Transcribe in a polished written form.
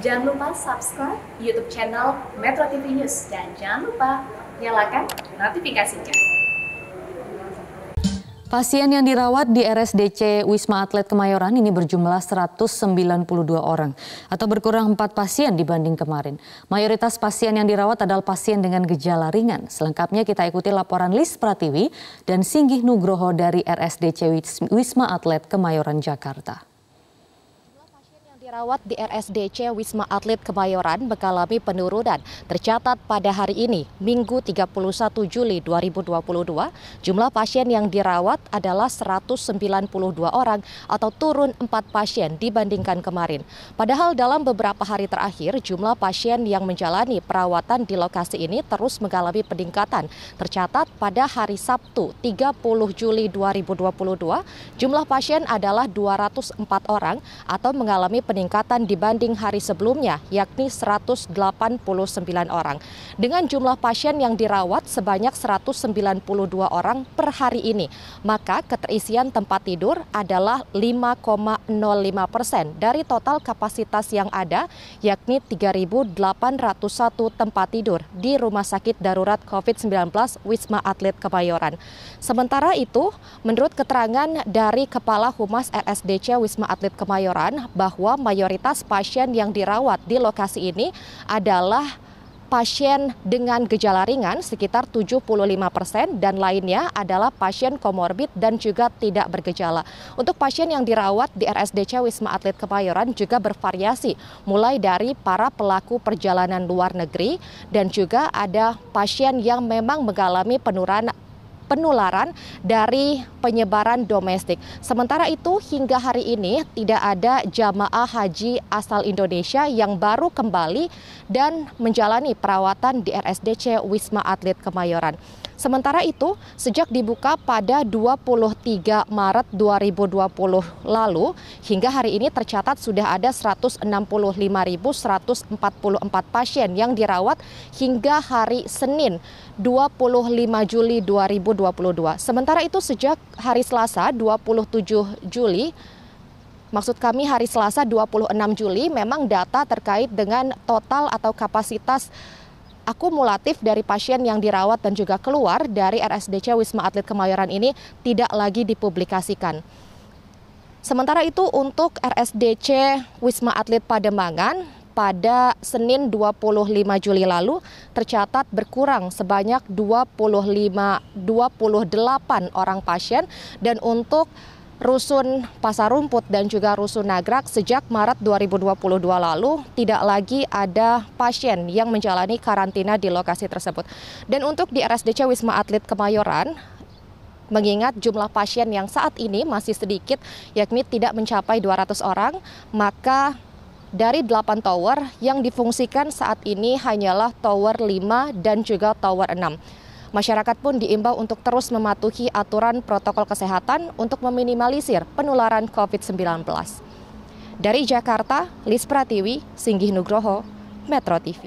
Jangan lupa subscribe YouTube channel Metro TV News dan jangan lupa nyalakan notifikasinya. Pasien yang dirawat di RSDC Wisma Atlet Kemayoran ini berjumlah 192 orang atau berkurang 4 pasien dibanding kemarin. Mayoritas pasien yang dirawat adalah pasien dengan gejala ringan. Selengkapnya kita ikuti laporan Lis Pratiwi dan Singgih Nugroho dari RSDC Wisma Atlet Kemayoran, Jakarta. Dirawat di RSDC Wisma Atlet Kemayoran mengalami penurunan. Tercatat pada hari ini, Minggu 31 Juli 2022, jumlah pasien yang dirawat adalah 192 orang atau turun 4 pasien dibandingkan kemarin. Padahal dalam beberapa hari terakhir, jumlah pasien yang menjalani perawatan di lokasi ini terus mengalami peningkatan. Tercatat pada hari Sabtu 30 Juli 2022, jumlah pasien adalah 204 orang atau mengalami peningkatan dibanding hari sebelumnya, yakni 189 orang. Dengan jumlah pasien yang dirawat sebanyak 192 orang per hari ini, maka keterisian tempat tidur adalah 5,05% dari total kapasitas yang ada, yakni 3.801 tempat tidur di Rumah Sakit Darurat COVID-19 Wisma Atlet Kemayoran. Sementara itu, menurut keterangan dari Kepala Humas RSDC Wisma Atlet Kemayoran bahwa mayoritas pasien yang dirawat di lokasi ini adalah pasien dengan gejala ringan sekitar 75% dan lainnya adalah pasien komorbid dan juga tidak bergejala. Untuk pasien yang dirawat di RSDC Wisma Atlet Kemayoran juga bervariasi, mulai dari para pelaku perjalanan luar negeri dan juga ada pasien yang memang mengalami penularan dari penyebaran domestik. Sementara itu hingga hari ini tidak ada jamaah haji asal Indonesia yang baru kembali dan menjalani perawatan di RSDC Wisma Atlet Kemayoran. Sementara itu, sejak dibuka pada 23 Maret 2020 lalu, hingga hari ini tercatat sudah ada 165.144 pasien yang dirawat hingga hari Senin 25 Juli 2022. Sementara itu sejak hari Selasa 27 Juli, maksud kami hari Selasa 26 Juli, memang data terkait dengan total atau kapasitas akumulatif dari pasien yang dirawat dan juga keluar dari RSDC Wisma Atlet Kemayoran ini tidak lagi dipublikasikan. Sementara itu untuk RSDC Wisma Atlet Pademangan pada Senin 25 Juli lalu tercatat berkurang sebanyak 28 orang pasien, dan untuk Rusun Pasar Rumput dan juga Rusun Nagrak sejak Maret 2022 lalu tidak lagi ada pasien yang menjalani karantina di lokasi tersebut. Dan untuk di RSDC Wisma Atlet Kemayoran, mengingat jumlah pasien yang saat ini masih sedikit, yakni tidak mencapai 200 orang, maka dari 8 tower yang difungsikan saat ini hanyalah Tower 5 dan juga Tower 6. Masyarakat pun diimbau untuk terus mematuhi aturan protokol kesehatan untuk meminimalisir penularan COVID-19. Dari Jakarta, Lis Pratiwi, Singgih Nugroho, Metro TV.